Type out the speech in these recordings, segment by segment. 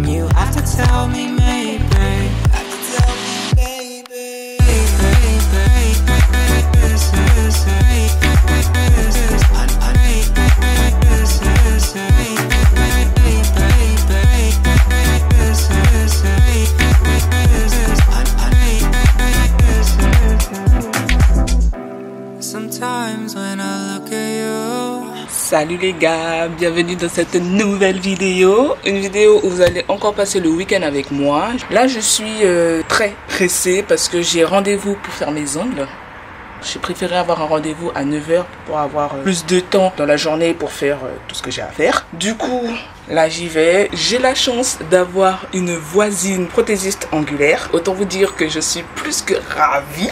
And you have to tell me maybe. Have to tell me maybe. Sometimes when I look at you. Salut les gars, bienvenue dans cette nouvelle vidéo. Une vidéo où vous allez encore passer le week-end avec moi. Là je suis très pressée parce que j'ai rendez-vous pour faire mes ongles. J'ai préféré avoir un rendez-vous à 9 h pour avoir plus de temps dans la journée pour faire tout ce que j'ai à faire. Du coup, là j'y vais. J'ai la chance d'avoir une voisine prothésiste angulaire. Autant vous dire que je suis plus que ravie.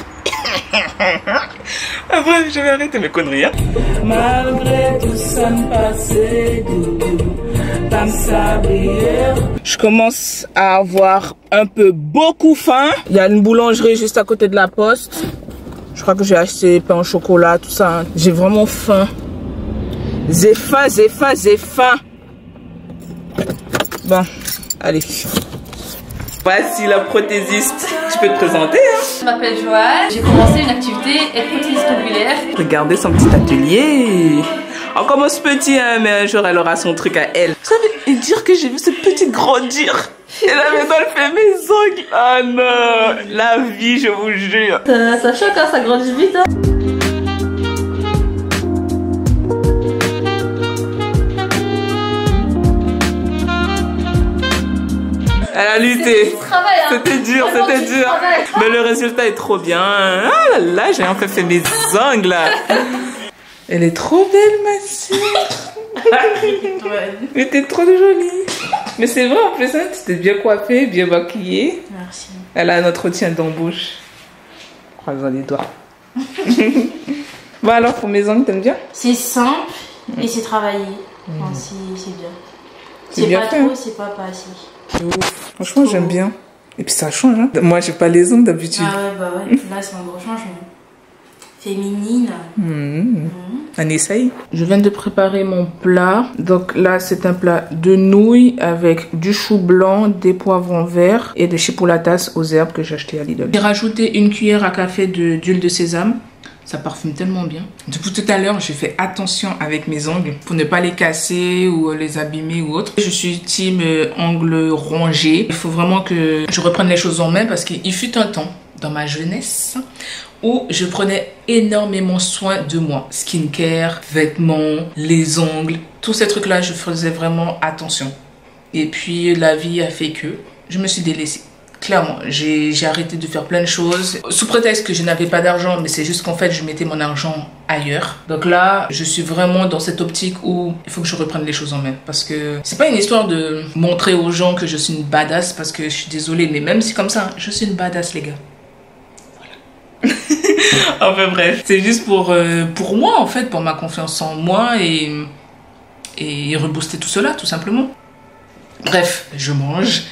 Après, je vais arrêter mes conneries. Hein. Malgré tout ça me passait, je commence à avoir un peu beaucoup faim. Il y a une boulangerie juste à côté de la poste. Je crois que j'ai acheté pain au chocolat, tout ça. Hein. J'ai vraiment faim. J'ai faim. Bon, allez. Voici la prothésiste. Tu peux te présenter, hein? Je m'appelle Joanne. J'ai commencé une activité être prothésiste angulaire. Regardez son petit atelier. On commence petit, hein, mais un jour elle aura son truc à elle. Vous savez, dire que j'ai vu cette petite grandir. Et là maintenant elle fait mes ongles. Ah non, la vie, je vous jure. Ça choque, hein, ça grandit vite. Hein. Elle a lutté. Hein. C'était dur. Mais le résultat est trop bien. Ah là là, j'ai enfin fait mes ongles. Elle est trop belle, ma soeur. Mais t'es trop jolie. Mais c'est vrai, en plus, hein, tu t'es bien coiffée, bien maquillée. Merci. Elle a un entretien d'embauche. Croisons les doigts. Bon alors, pour mes ongles, t'aimes bien? C'est simple et c'est travaillé. Enfin, c'est bien. C'est bien pas fait, trop, hein. c'est pas assez. Franchement, j'aime bien. Et puis ça change, hein. Moi, j'ai pas les ongles d'habitude. Ah ouais, bah ouais. Là, c'est un gros changement. Féminine. On essaye. Je viens de préparer mon plat. Donc là, c'est un plat de nouilles avec du chou blanc, des poivrons verts et des chipolatas aux herbes que j'ai acheté à Lidl. J'ai rajouté une cuillère à café d'huile de sésame. Ça parfume tellement bien. Depuis tout à l'heure, j'ai fait attention avec mes ongles pour ne pas les casser ou les abîmer ou autre. Je suis team ongles rongés. Il faut vraiment que je reprenne les choses en main parce qu'il fut un temps dans ma jeunesse où je prenais énormément soin de moi. Skincare, vêtements, les ongles, tous ces trucs-là, je faisais vraiment attention. Et puis la vie a fait que je me suis délaissée. Clairement, j'ai arrêté de faire plein de choses sous prétexte que je n'avais pas d'argent, mais c'est juste qu'en fait je mettais mon argent ailleurs. Donc là, je suis vraiment dans cette optique où il faut que je reprenne les choses en main parce que c'est pas une histoire de montrer aux gens que je suis une badass parce que je suis désolée, mais même si comme ça, je suis une badass les gars. Voilà. Enfin bref, c'est juste pour moi en fait, pour ma confiance en moi et rebooster tout cela tout simplement. Bref, je mange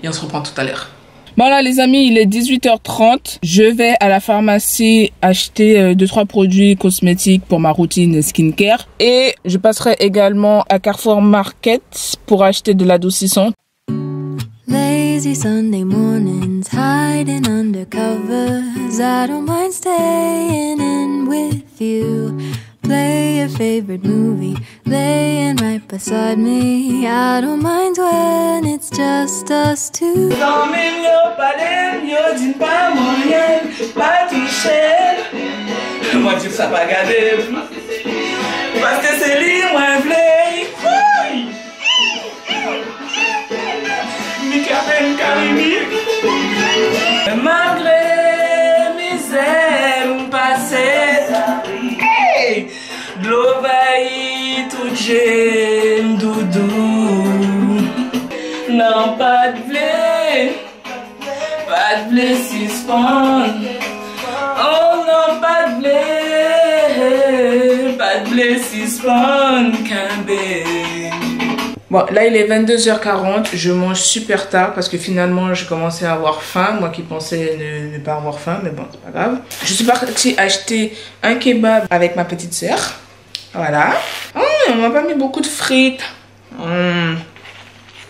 et on se reprend tout à l'heure. Bon là les amis, il est 18 h 30. Je vais à la pharmacie acheter 2-3 produits cosmétiques pour ma routine skincare. Et je passerai également à Carrefour Market pour acheter de l'adoucissant. Lazy Sunday mornings, hiding under covers. I don't mind staying in with you. Play your favorite movie, laying right beside me. I don't mind when it's just us two. Moi dire ça pas garder parce que c'est lui moi play. Malgré mes aimes passées, de l'eau vaillit tout j'aime doudou. Non pas de blé suspend. Oh non pas de blé suspend qu'un bébé. Bon, là il est 22 h 40, je mange super tard parce que finalement je commençais à avoir faim, moi qui pensais ne pas avoir faim, mais bon c'est pas grave. Je suis partie acheter un kebab avec ma petite sœur, voilà. On m'a pas mis beaucoup de frites.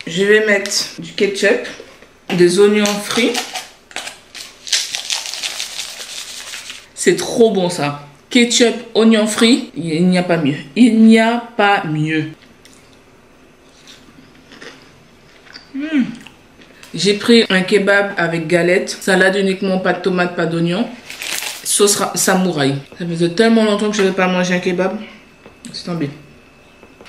Je vais mettre du ketchup, des oignons frits. C'est trop bon ça. Ketchup, oignons frits, il n'y a pas mieux. Il n'y a pas mieux. J'ai pris un kebab avec galette, salade uniquement, pas de tomate, pas d'oignon, sauce samouraï. Ça faisait tellement longtemps que je n'avais pas mangé un kebab. C'est tombé.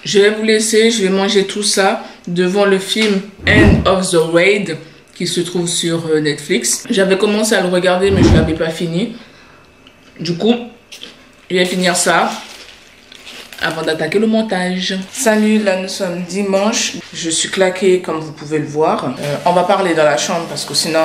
Je vais vous laisser, je vais manger tout ça devant le film End of the Raid qui se trouve sur Netflix. J'avais commencé à le regarder mais je ne l'avais pas fini. Du coup, je vais finir ça avant d'attaquer le montage. Salut, là nous sommes dimanche. Je suis claquée comme vous pouvez le voir. On va parler dans la chambre parce que sinon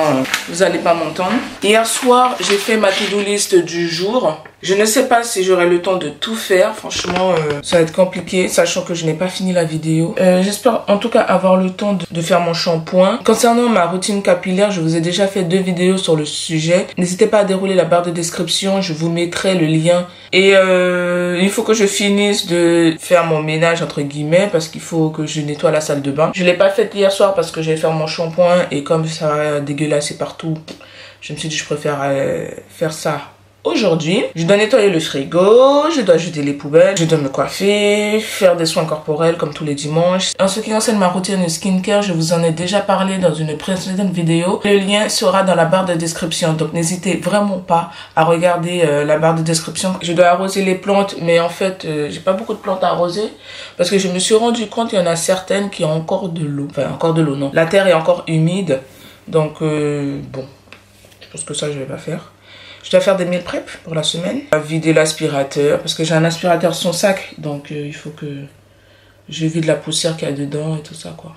vous n'allez pas m'entendre. Hier soir, j'ai fait ma to-do list du jour. Je ne sais pas si j'aurai le temps de tout faire. Franchement, ça va être compliqué, sachant que je n'ai pas fini la vidéo. J'espère en tout cas avoir le temps de faire mon shampoing. Concernant ma routine capillaire, je vous ai déjà fait 2 vidéos sur le sujet. N'hésitez pas à dérouler la barre de description, je vous mettrai le lien. Et il faut que je finisse de faire mon ménage entre guillemets parce qu'il faut que je nettoie la salle de bain. Je ne l'ai pas faite hier soir parce que j'ai fait mon shampoing et comme ça a dégueulassé partout, je me suis dit je préfère faire ça aujourd'hui. Je dois nettoyer le frigo, je dois jeter les poubelles, je dois me coiffer, faire des soins corporels comme tous les dimanches. En ce qui concerne ma routine de skincare, je vous en ai déjà parlé dans une précédente vidéo. Le lien sera dans la barre de description, donc n'hésitez vraiment pas à regarder la barre de description. Je dois arroser les plantes, mais en fait, j'ai pas beaucoup de plantes à arroser parce que je me suis rendu compte qu'il y en a certaines qui ont encore de l'eau. Enfin, encore de l'eau, non. La terre est encore humide, donc bon, je pense que ça, je vais pas faire. Je dois faire des meal prep pour la semaine. Vider l'aspirateur parce que j'ai un aspirateur sans sac. Donc il faut que je vide la poussière qu'il y a dedans et tout ça quoi.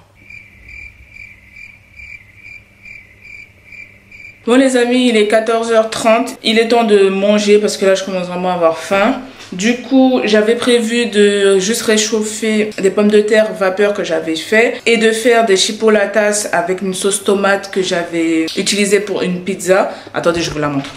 Bon les amis, il est 14h30. Il est temps de manger parce que là je commence vraiment à avoir faim. Du coup, j'avais prévu de juste réchauffer des pommes de terre vapeur que j'avais fait et de faire des chipolatas avec une sauce tomate que j'avais utilisée pour une pizza. Attendez, je vous la montre.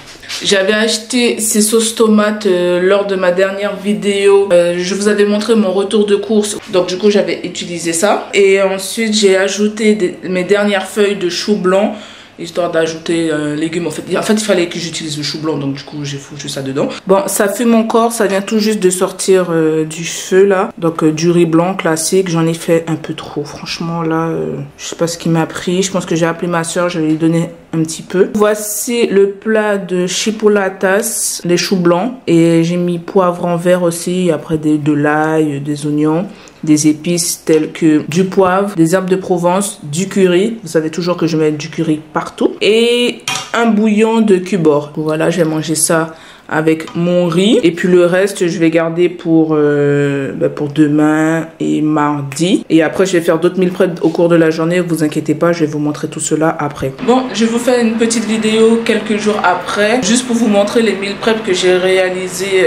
J'avais acheté ces sauces tomates lors de ma dernière vidéo. Je vous avais montré mon retour de course. Donc du coup, j'avais utilisé ça. Et ensuite, j'ai ajouté mes dernières feuilles de chou blanc. Histoire d'ajouter légumes. En fait, il fallait que j'utilise le chou blanc. Donc du coup, j'ai foutu ça dedans. Bon, ça fume encore. Ça vient tout juste de sortir du feu là. Donc du riz blanc classique. J'en ai fait un peu trop. Franchement là, je sais pas ce qui m'a pris. Je pense que j'ai appelé ma soeur. Je vais lui donner un petit peu. Voici le plat de chipolatas, les choux blancs. Et j'ai mis poivron vert aussi. Après de l'ail, des oignons, des épices telles que du poivre, des herbes de Provence, du curry. Vous savez toujours que je mets du curry partout. Et un bouillon de cubor. Voilà, je vais manger ça avec mon riz. Et puis le reste, je vais garder pour demain et mardi. Et après, je vais faire d'autres meal prep au cours de la journée. Vous inquiétez pas, je vais vous montrer tout cela après. Bon, je vais vous faire une petite vidéo quelques jours après. Juste pour vous montrer les meal prep que j'ai réalisé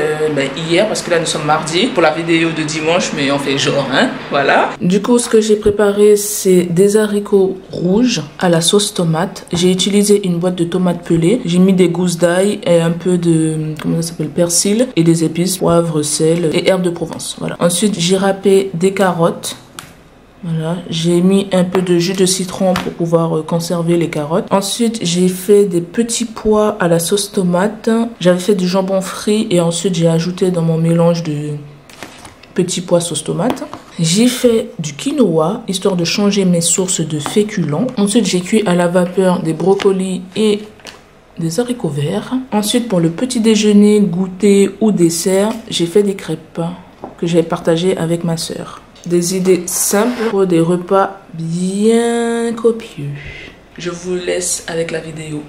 hier. Parce que là, nous sommes mardi. Pour la vidéo de dimanche, mais on fait genre, hein. Voilà. Du coup, ce que j'ai préparé, c'est des haricots rouges à la sauce tomate. J'ai utilisé une boîte de tomates pelées. J'ai mis des gousses d'ail et un peu de... comment ça s'appelle, persil et des épices, poivre, sel et herbes de Provence. Voilà. Ensuite, j'ai râpé des carottes. Voilà, j'ai mis un peu de jus de citron pour pouvoir conserver les carottes. Ensuite, j'ai fait des petits pois à la sauce tomate. J'avais fait du jambon frit et ensuite j'ai ajouté dans mon mélange de petits pois sauce tomate. J'ai fait du quinoa, histoire de changer mes sources de féculents. Ensuite, j'ai cuit à la vapeur des brocolis et des haricots verts. Ensuite, pour le petit déjeuner, goûter ou dessert, j'ai fait des crêpes que j'ai partagées avec ma soeur. Des idées simples pour des repas bien copieux. Je vous laisse avec la vidéo.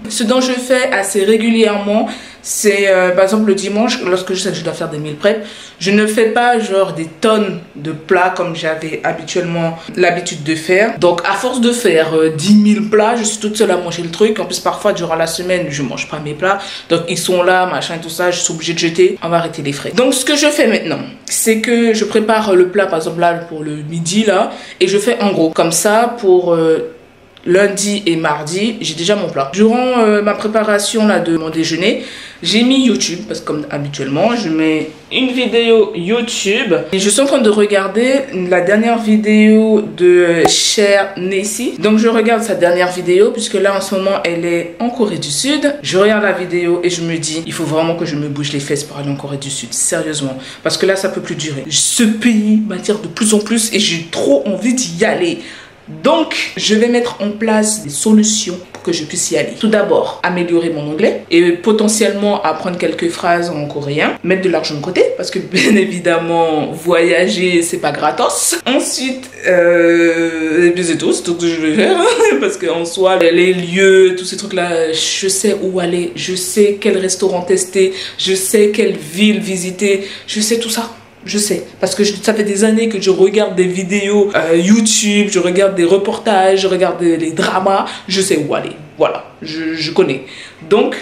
Ce dont je fais assez régulièrement, c'est par exemple le dimanche, lorsque je sais que je dois faire des meal prep, je ne fais pas genre des tonnes de plats comme j'avais habituellement l'habitude de faire. Donc à force de faire 10 000 plats, je suis toute seule à manger le truc. En plus parfois durant la semaine, je mange pas mes plats. Donc ils sont là, machin et tout ça, je suis obligée de jeter. On va arrêter les frais. Donc ce que je fais maintenant, c'est que je prépare le plat par exemple là pour le midi là. Et je fais en gros comme ça pour... lundi et mardi, j'ai déjà mon plat. Durant ma préparation là, de mon déjeuner, j'ai mis YouTube parce que comme habituellement, je mets une vidéo YouTube et je suis en train de regarder la dernière vidéo de Cher Nessie. Donc je regarde sa dernière vidéo puisque là en ce moment elle est en Corée du Sud. Je regarde la vidéo et je me dis il faut vraiment que je me bouge les fesses pour aller en Corée du Sud, sérieusement, parce que là ça peut plus durer. Ce pays m'attire de plus en plus et j'ai trop envie d'y aller. Donc, je vais mettre en place des solutions pour que je puisse y aller. Tout d'abord, améliorer mon anglais et potentiellement apprendre quelques phrases en coréen. Mettre de l'argent de côté parce que bien évidemment, voyager, c'est pas gratos. Ensuite, et puis c'est tout ce que je vais faire. Parce qu'en soi, les lieux, tous ces trucs-là, je sais où aller. Je sais quel restaurant tester. Je sais quelle ville visiter. Je sais tout ça. Je sais, parce que ça fait des années que je regarde des vidéos YouTube, je regarde des reportages, je regarde les dramas, je sais où aller. Voilà, je connais. Donc,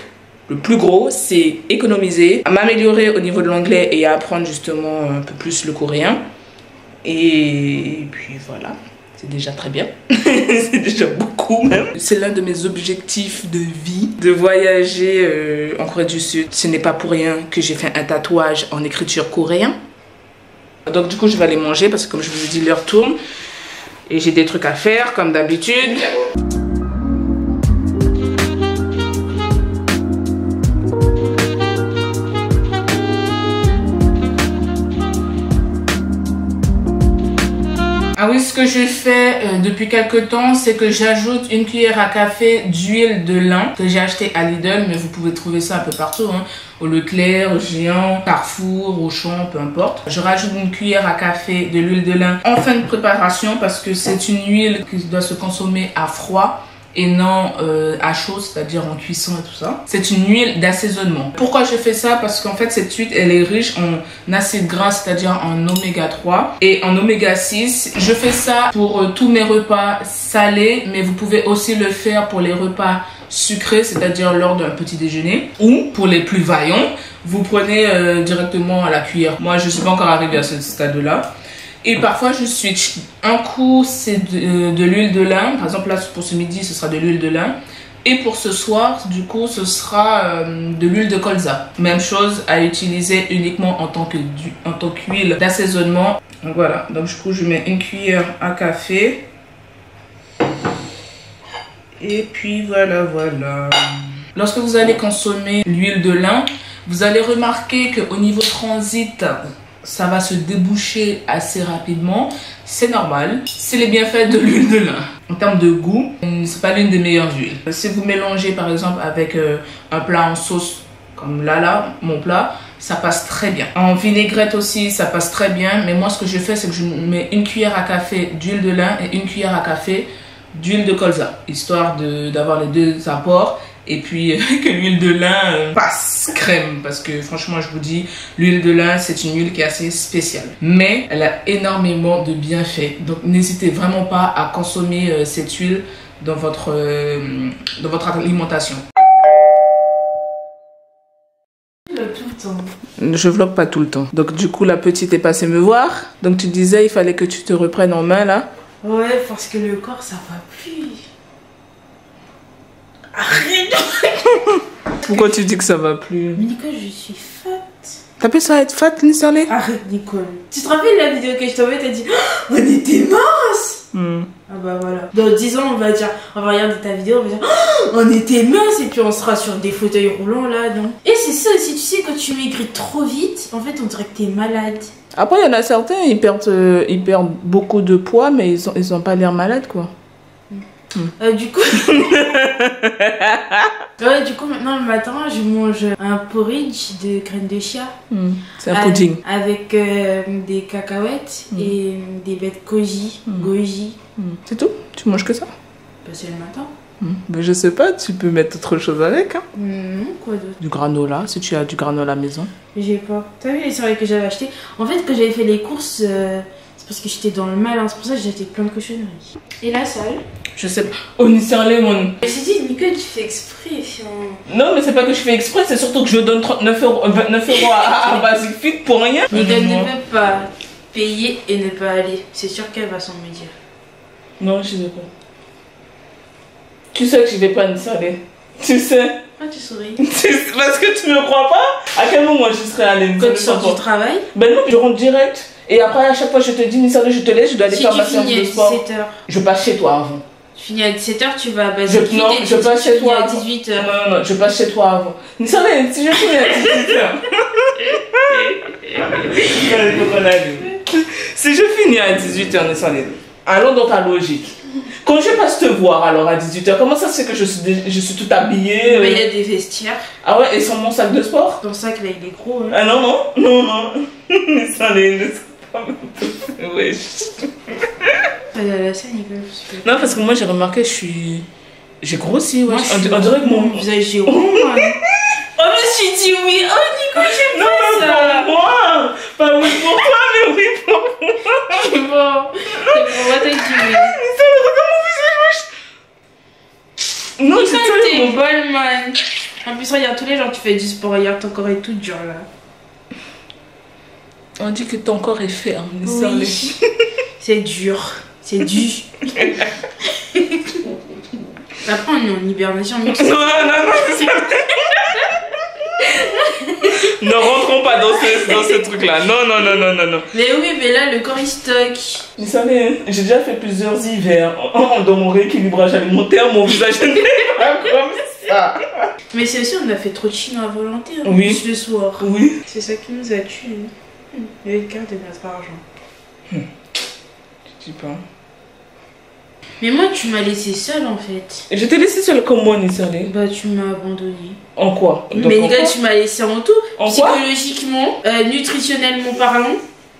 le plus gros, c'est économiser, m'améliorer au niveau de l'anglais et apprendre justement un peu plus le coréen. Et puis voilà, c'est déjà très bien. C'est déjà beaucoup même. C'est l'un de mes objectifs de vie, de voyager en Corée du Sud. Ce n'est pas pour rien que j'ai fait un tatouage en écriture coréen. Donc du coup je vais aller manger parce que comme je vous ai dit l'heure tourne et j'ai des trucs à faire comme d'habitude. Ah oui, ce que je fais depuis quelques temps, c'est que j'ajoute une cuillère à café d'huile de lin que j'ai acheté à Lidl, mais vous pouvez trouver ça un peu partout, hein, au Leclerc, au Géant, Carrefour, Auchan, peu importe. Je rajoute une cuillère à café de l'huile de lin en fin de préparation parce que c'est une huile qui doit se consommer à froid et non à chaud, c'est-à-dire en cuisson et tout ça. C'est une huile d'assaisonnement. Pourquoi je fais ça? Parce qu'en fait cette huile elle est riche en acides gras, c'est-à-dire en oméga 3 et en oméga 6. Je fais ça pour tous mes repas salés, mais vous pouvez aussi le faire pour les repas sucrés, c'est-à-dire lors d'un petit déjeuner, ou pour les plus vaillants, vous prenez directement à la cuillère. Moi je suis pas encore arrivée à ce stade-là. Et parfois je switch. Un coup c'est de l'huile de lin. Par exemple là pour ce midi ce sera de l'huile de lin. Et pour ce soir du coup ce sera de l'huile de colza. Même chose à utiliser uniquement en tant qu'huile d'assaisonnement. Donc voilà. Donc du coup je mets une cuillère à café. Et puis voilà. Lorsque vous allez consommer l'huile de lin, vous allez remarquer qu'au niveau transit, ça va se déboucher assez rapidement. C'est normal. C'est les bienfaits de l'huile de lin. En termes de goût, c'est pas l'une des meilleures huiles. Si vous mélangez par exemple avec un plat en sauce, comme là, mon plat, ça passe très bien. En vinaigrette aussi, ça passe très bien. Mais moi, ce que je fais, c'est que je mets une cuillère à café d'huile de lin et une cuillère à café d'huile de colza, histoire d'avoir les deux apports. Et puis que l'huile de lin passe crème, parce que franchement je vous dis, l'huile de lin c'est une huile qui est assez spéciale, mais elle a énormément de bienfaits. Donc n'hésitez vraiment pas à consommer cette huile dans votre alimentation. Je vlog pas tout le temps. Donc du coup la petite est passée me voir. Donc tu disais il fallait que tu te reprennes en main là. Ouais, parce que le corps ça va plus. Arrête. Pourquoi tu dis que ça va plus? Mais Nicole, je suis fat. T'appelles ça être fat, Nisserlé? Arrête, Nicole. Tu te rappelles la vidéo que je t'ai envoyée? T'as dit oh, on était mince. Ah bah voilà. Dans 10 ans, on va regarder ta vidéo, on va dire oh, on était mince. Et puis on sera sur des fauteuils roulants là, non? Et c'est ça aussi, tu sais, quand tu maigris trop vite, en fait, on dirait que t'es malade. Après, il y en a certains, ils perdent beaucoup de poids, mais ils ont pas l'air malades, quoi. Du coup ouais, du coup maintenant le matin je mange un porridge de graines de chia. C'est un pudding avec des cacahuètes et des bêtes goji. C'est tout? Tu manges que ça? Bah, c'est le matin. Ben, je sais pas, tu peux mettre autre chose avec, hein. Quoi d'autre? Du granola, si tu as du granola à la maison. J'ai pas. T'as vu les céréales que j'avais achetées? En fait quand j'avais fait les courses parce que j'étais dans le mal, hein. C'est pour ça que j'ai acheté plein de cochonneries. Et la salle? Je sais pas. Oh, Nisserlé, mon. Je t'ai dit, Nicole, tu fais exprès. Non, mais c'est pas que je fais exprès, c'est surtout que je donne 29 euros à Basic Fit pour rien. Nicole ne peut pas payer et ne pas aller. C'est sûr qu'elle va s'en me dire. Non, je sais pas. Tu sais que je vais pas me saler. Tu sais. Pourquoi tu souris? Parce que tu me crois pas. À quel moment je serai allée me Quand tu sors du travail? Ben non, je rentre direct. Et après, à chaque fois, je te dis, Nissan, je te laisse, je dois aller Si faire tu ma séance finis de à sport. 17h. Je passe chez toi avant. Tu finis à 17h, tu vas à base Non, je passe chez toi à avant. 18h. Non, je passe chez toi avant. Nissan, si je finis à 18h. Si je finis à 18h, Nissan, allons dans ta logique. Quand je passe te voir alors à 18h, comment ça se fait que je suis tout habillée Mais il y a des vestiaires. Ah ouais, et sans mon sac de sport? Ton sac là, il est gros. Hein. Ah non. Nissan, wesh. Allez à la scène, Nicole. Non, parce que moi j'ai remarqué, j'ai grossi, ouais. Moi, On dirait que mon visage est rond, moi. Oh, je me suis dit oui. Oh, Nico, j'aime pas ça. pour moi. Pas oui pour toi, mais oui pour moi. C'est bon. C'est pour moi, t'as dit oui. Non, c'est Nicole, toi t'es mon bonne, man. En plus, regarde, tous les jours, tu fais du sport. Regarde, ton corps est tout dur, là. On dit que ton corps est ferme, Nissan. Oui. C'est dur. C'est dur. Après, on est en hibernation. Mais... Non. Ne rentrons pas dans ce truc-là. Non. Mais oui, mais là, le corps, il stocke. Vous savez, j'ai déjà fait plusieurs hivers dans mon rééquilibrage alimentaire. Mon visage n'est pas comme ça. Mais c'est aussi, on a fait trop de chino à volonté. Hein, Oui. plus le soir. Oui. C'est ça qui nous a tués. Le quart de notre argent. Je dis pas. Mais moi, tu m'as laissé seule en fait. Je t'ai laissé seule comme moi, Nissan. Bah, tu m'as abandonnée. En quoi? Donc, Mais en gars, quoi? tu m'as laissé en tout. En quoi? Psychologiquement, nutritionnellement parlant,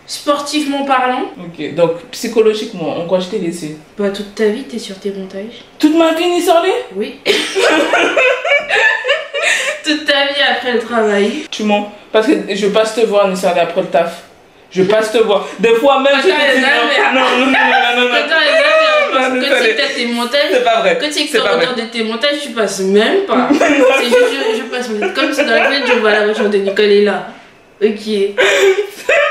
sportivement parlant. Ok, donc psychologiquement, en quoi je t'ai laissé? Bah, toute ta vie, t'es sur tes montages. Toute ma vie, Nissan? Oui. Toute ta vie après le travail. Tu mens. Parce que je passe te voir, Nissan, après le taf. Je passe te voir. Des fois même, je te dis non. Quand tu sais que t'as tes montages, C'est pas vrai. quand tu sais que C'est t'es pas en vrai. dehors de tes montages, tu passes même pas. C'est juste, je passe. Comme si dans la semaine, je vois la voiture de Nicole est là. Ok.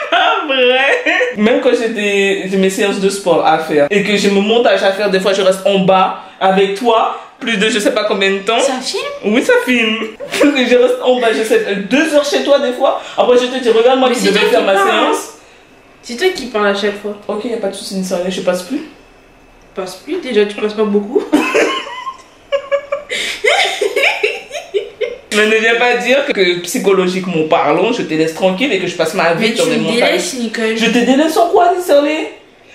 Pas vrai. Même quand j'ai mes séances de sport à faire et que j'ai mon montage à faire, des fois je reste en bas avec toi, plus de je sais pas combien de temps. Ça filme? Oui, ça filme. Je reste en bas, j'essaie 2 heures chez toi des fois. Après je te dis, regarde moi Mais qui c'est devais toi faire qui ma parles, séance. C'est toi qui parles à chaque fois. Ok, y a pas de soucis, Nissan, je passe plus. Tu passes plus, déjà tu passes pas beaucoup. Mais ne viens pas dire que psychologiquement parlant, je te laisse tranquille et que je passe ma vie Mais sur tu mes me montagnes. délaisses, Nicole. Je te délaisse en quoi, Nissan?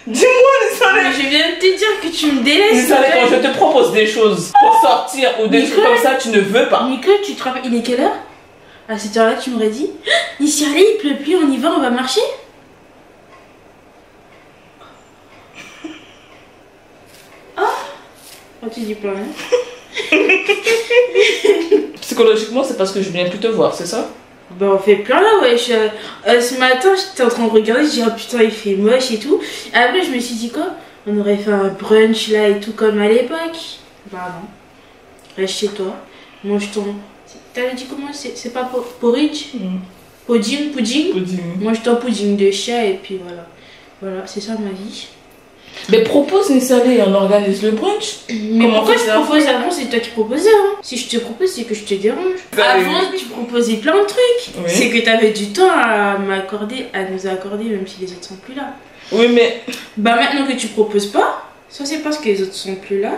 Dis-moi, Nissan. Mais je viens de te dire que tu me délaisses. Nissan, quand je te propose des choses pour sortir ou des trucs comme ça, tu ne veux pas. Nicole, tu te rappelles, il est quelle heure? À cette heure-là, tu m'aurais dit Ici, allez, il pleut plus, on y va, on va marcher. Oh, tu dis pas rien. Psychologiquement, c'est parce que je viens plus te voir, c'est ça? Bah, on fait plein là, ouais. Ce matin, j'étais en train de regarder, je dis, oh putain, il fait moche et tout. Après, je me suis dit, quoi? On aurait fait un brunch là et tout comme à l'époque. Bah, non. Reste chez toi, mange ton. T'avais dit comment? C'est pas porridge? Pudding? Pudding. Mange ton pudding de chat et puis voilà. Voilà, c'est ça ma vie. Mais propose Nissan et on organise le brunch. Mais Comment pourquoi on fait je ça? propose avant? C'est toi qui proposais. Hein. Si je te propose, c'est que je te dérange. Bah, Avant, tu proposais plein de trucs. Oui. C'est que t'avais du temps à m'accorder, à nous accorder, même si les autres sont plus là. Oui, mais Bah maintenant que tu proposes pas, soit c'est parce que les autres sont plus là,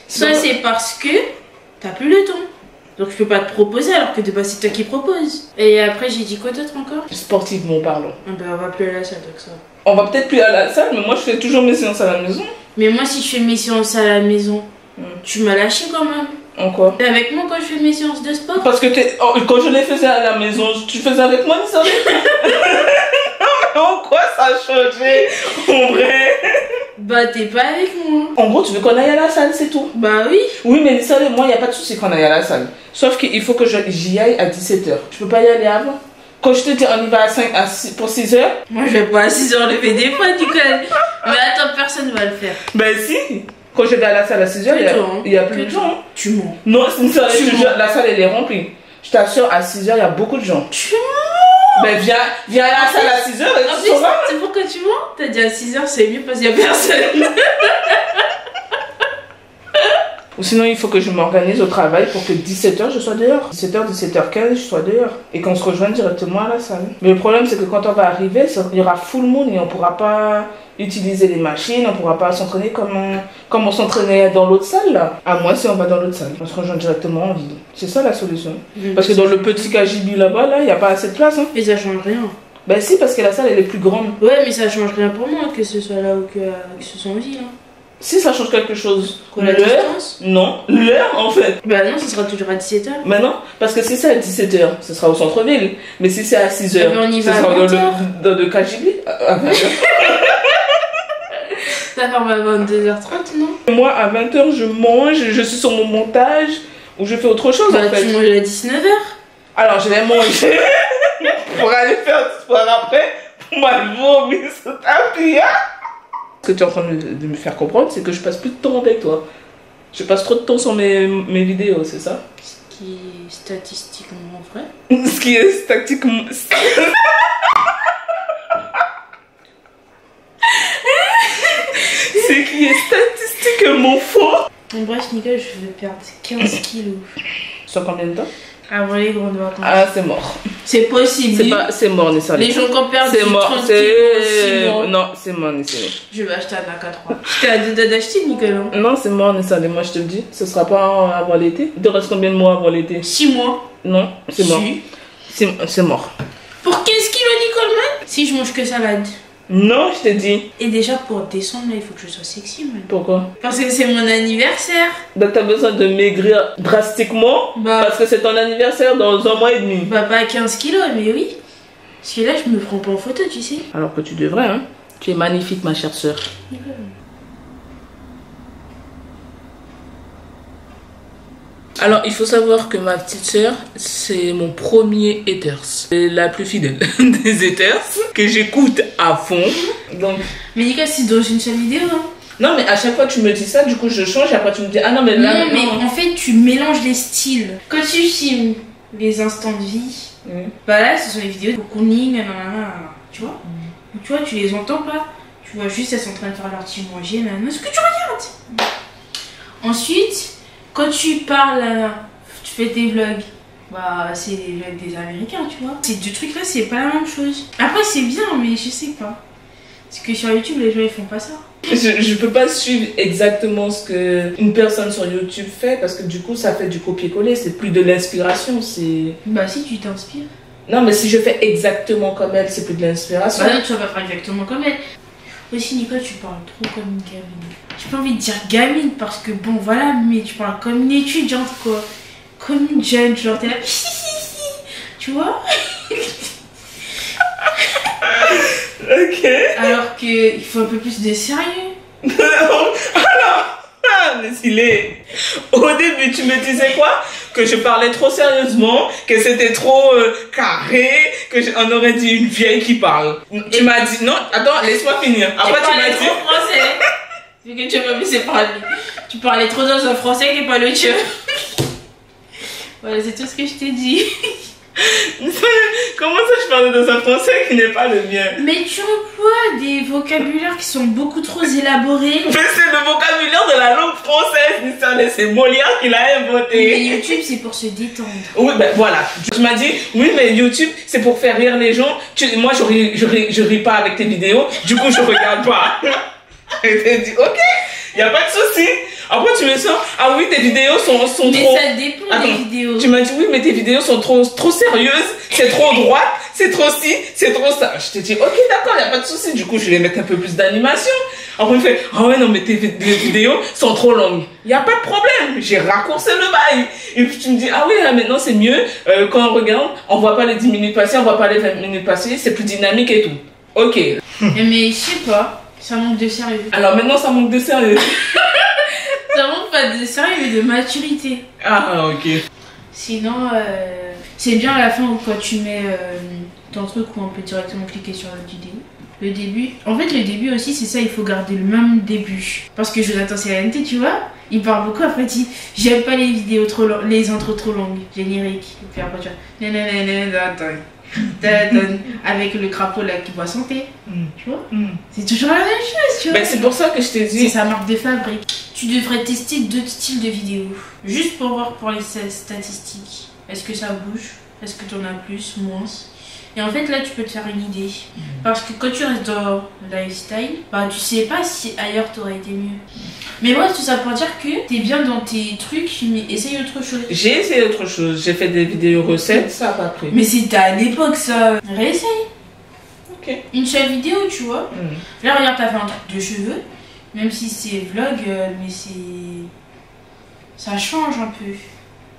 soit Non. c'est parce que t'as plus le temps. Donc je peux pas te proposer alors que de base c'est toi qui proposes. Et après j'ai dit quoi d'autre encore? sportivement parlant. Ah bah on va plus à la salle donc ça. On va peut-être plus à la salle, mais moi je fais toujours mes séances à la maison. Mais moi si je fais mes séances à la maison, tu m'as lâché quand même. En quoi? T'es avec moi quand je fais mes séances de sport? Parce que quand je les faisais à la maison, tu faisais avec moi, Nissan? En quoi ça a changé? En vrai? Bah t'es pas avec moi. En gros, tu veux qu'on aille à la salle, c'est tout. Bah oui. Oui, mais Nissan et moi, il n'y a pas de souci qu'on aille à la salle. Sauf qu'il faut que j'y aille à 17h. Je peux pas y aller avant. Quand je te dis on y va à 6 pour 6h, Moi je vais pas à 6h lever des fois du coup. Mais attends, personne va le faire. ben si. Quand je vais à la salle à 6h, il y a plus de gens. Tu mens. Non, Nissan, Tu je te mens. jure, la salle elle est remplie. Je t'assure, à 6h, il y a beaucoup de gens. Tu mens. Ben viens à la salle à 6h et En tu plus, sauras. c'est pourquoi tu mens? T'as dit à 6h c'est mieux parce qu'il y a personne. Ou sinon, il faut que je m'organise au travail pour que 17h, je sois dehors. 17h, 17h15, je sois dehors. Et qu'on se rejoigne directement à la salle. Mais le problème, c'est que quand on va arriver, il y aura full moon et on ne pourra pas utiliser les machines, on ne pourra pas s'entraîner comme on s'entraînait dans l'autre salle, là. À moins si on va dans l'autre salle. On se rejoint directement en ville. C'est ça la solution. Parce que dans le petit KGB là-bas, là, il n'y a pas assez de place. Hein. Mais ça change rien. Ben si, parce que la salle, elle est plus grande. Ouais, mais ça change rien pour moi, que ce soit là ou que ce soit en ville. Hein. Si ça change quelque chose. Quoi, la distance? Non, l'heure en fait. Bah non, ce sera toujours à 17h. Mais non, parce que si c'est à 17h, ce sera au centre-ville. Mais si c'est à 6h, on y ce va sera à 20h. dans le KGB. À 20h. Ça ferme à 22h30, non? Moi, à 20h, je mange, je suis sur mon montage, ou je fais autre chose Bah en fait. tu manges à 19h. Alors, je vais manger pour aller faire du sport après, pour m'aller vomir sur ta pia. Ce que tu es en train de me faire comprendre, c'est que je passe plus de temps avec toi. Je passe trop de temps sur mes vidéos, c'est ça? Ce qui est statistiquement vrai. Ce qui est statistiquement... Ce qui est statistiquement faux. En bref, Nicole, je vais perdre 15 kilos. Sur combien de temps? Avant les grandes vacances. Ah, c'est mort. C'est possible. C'est mort, Nessa. Les gens qui ont perdu c'est mort, 30 kilos, 6 mois. Non, c'est mort, Nessa. Je vais acheter un AK3. J'étais à 2 d'acheter, Nicole. Hein. Non, c'est mort, Nessa. Moi, je te le dis. Ce sera pas avant l'été. Il te reste combien de mois avant l'été? 6 mois. Non, c'est mort. C'est mort. Pour 15 kilos, Nicole, man. Si je mange que salade. Non, je t'ai dit. Et déjà, pour descendre, là, il faut que je sois sexy, man. Pourquoi? Parce que c'est mon anniversaire. Donc, t'as besoin de maigrir drastiquement parce que c'est ton anniversaire dans 1 mois et demi. Bah, pas 15 kilos, mais oui. Parce que là, je me prends pas en photo, tu sais. Alors que tu devrais, hein. Tu es magnifique, ma chère sœur. Alors, il faut savoir que ma petite sœur, c'est mon premier haters. C'est la plus fidèle des haters que j'écoute à fond. Donc... Mais Nicole, c'est dans une seule vidéo, hein. Non, mais à chaque fois tu me dis ça, du coup je change et après tu me dis ah non, mais là. Non, mais en fait, tu mélanges les styles. Quand tu filmes les instants de vie, bah là, ce sont les vidéos de cocooning, nanana, tu vois. Tu vois, tu les entends pas. Tu vois juste, elles sont en train de faire leur petit manger, nanana. Ce que tu regardes. Ensuite, quand tu parles, tu fais tes vlogs. Bah, c'est les vlogs des Américains, tu vois. Ces deux trucs là, c'est pas la même chose. Après, c'est bien, mais je sais pas. Parce que sur YouTube, les gens ils font pas ça. Je peux pas suivre exactement ce que une personne sur YouTube fait parce que du coup ça fait du copier-coller, c'est plus de l'inspiration, c'est... Bah si, tu t'inspires. Non, mais si je fais exactement comme elle, c'est plus de l'inspiration. Bah non, tu vas pas faire exactement comme elle. Aussi, Nicole, tu parles trop comme une gamine. J'ai pas envie de dire gamine parce que bon, voilà, mais tu parles comme une étudiante, quoi. Comme une jeune, genre t'es là, tu vois. Ok. Alors qu'il faut un peu plus de sérieux. Alors, Nessilé, au début tu me disais quoi? Que je parlais trop sérieusement, que c'était trop carré, que on aurait dit une vieille qui parle. Tu m'as dit, non, attends, laisse-moi finir. Après tu m'as dit... trop français. Vu que tu m'as vu, c'est parler. Tu parlais trop dans un français qui n'est pas le tien. Voilà, c'est tout ce que je t'ai dit. Comment ça je parlais dans un français qui n'est pas le mien? Mais tu emploies des vocabulaires qui sont beaucoup trop élaborés. Mais c'est le vocabulaire de la langue française, c'est Molière qui l'a inventé. Mais YouTube c'est pour se détendre. Oui, ben voilà. Tu m'as dit, oui, mais YouTube c'est pour faire rire les gens. Moi je ris pas avec tes vidéos, du coup je regarde pas. Et t'as dit, ok, y a pas de souci. Après tu me sens, ah oui, tes vidéos sont mais trop... Mais ça dépend des vidéos. Tu m'as dit, oui, mais tes vidéos sont trop sérieuses, c'est trop droite, c'est trop ci, c'est trop ça. Je t'ai dit, ok, d'accord, y a pas de souci. Du coup, je vais mettre un peu plus d'animation. Après, il me fait, ah ouais, non, mais tes vidéos sont trop longues. Y a pas de problème, j'ai raccourci le bail. Et puis tu me dis, ah oui, là, maintenant c'est mieux. Quand on regarde, on voit pas les 10 minutes passer, on voit pas les 20 minutes passer, c'est plus dynamique et tout. Ok. Mais je sais pas, ça manque de sérieux. Alors maintenant, ça manque de sérieux. Ça manque pas de sérieux, mais de maturité. Ah, ok. Sinon, c'est bien à la fin où quand tu mets ton truc où on peut directement cliquer sur la vidéo. Le début, en fait, le début aussi, c'est ça, il faut garder le même début. Parce que Jonathan Célente, tu vois, il parle beaucoup, après il dit j'aime pas les vidéos trop longues, les intros trop longues, générique. Et puis après, tu vois, avec le crapaud là qui boit santé. Tu vois, c'est toujours la même chose, tu vois. Ben, c'est pour ça que je t'ai dit. C'est sa marque de fabrique. tu devrais tester d'autres styles de vidéos. Juste pour voir pour les statistiques. Est-ce que ça bouge? Est-ce que tu en as plus, moins? Et en fait là tu peux te faire une idée. Parce que quand tu restes dans le lifestyle, bah tu sais pas si ailleurs t'aurais été mieux. Mais bref, tout ça pour dire que t'es bien dans tes trucs, mais essaye autre chose. J'ai essayé autre chose, j'ai fait des vidéos recettes, ça a pas pris. Mais c'était à l'époque ça. Réessaye. Ok. Une seule vidéo, tu vois. Là regarde, t'as fait un truc de cheveux. Même si c'est vlog, mais c'est... Ça change un peu.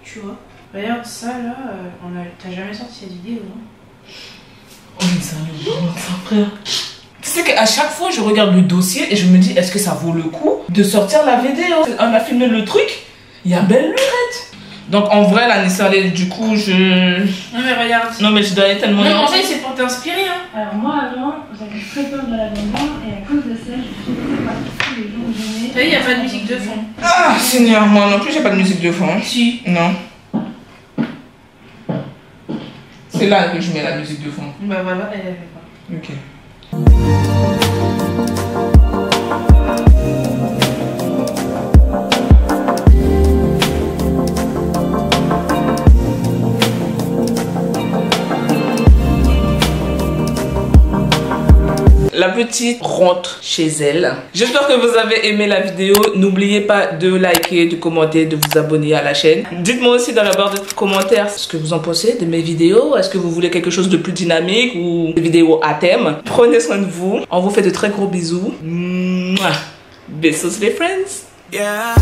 Tu vois. Regarde ça là, t'as jamais sorti cette vidéo, non? Oh mais sérieux, frère. Tu sais qu'à chaque fois je regarde le dossier et je me dis est-ce que ça vaut le coup de sortir la vidéo? On a filmé le truc, il y a belle lurette. Donc en vrai la Nissa, du coup je... Non mais regarde. Non mais je dois aller tellement... Non en fait c'est pour t'inspirer hein. Alors moi avant j'avais très peur de l'abandon et à cause de ça je suis pas tous les jours où T'as vu, il n'y a pas de musique de fond. Ah Seigneur, moi non plus j'ai pas de musique de fond. Si. Non. C'est là que je mets la musique de fond. Bah voilà, elle avait pas. Ok. La petite rentre chez elle. J'espère que vous avez aimé la vidéo. N'oubliez pas de liker, de commenter, de vous abonner à la chaîne. Dites-moi aussi dans la barre de commentaires ce que vous en pensez de mes vidéos. Est-ce que vous voulez quelque chose de plus dynamique ou des vidéos à thème? Prenez soin de vous. On vous fait de très gros bisous. Mouah. Bisous les friends. Yeah.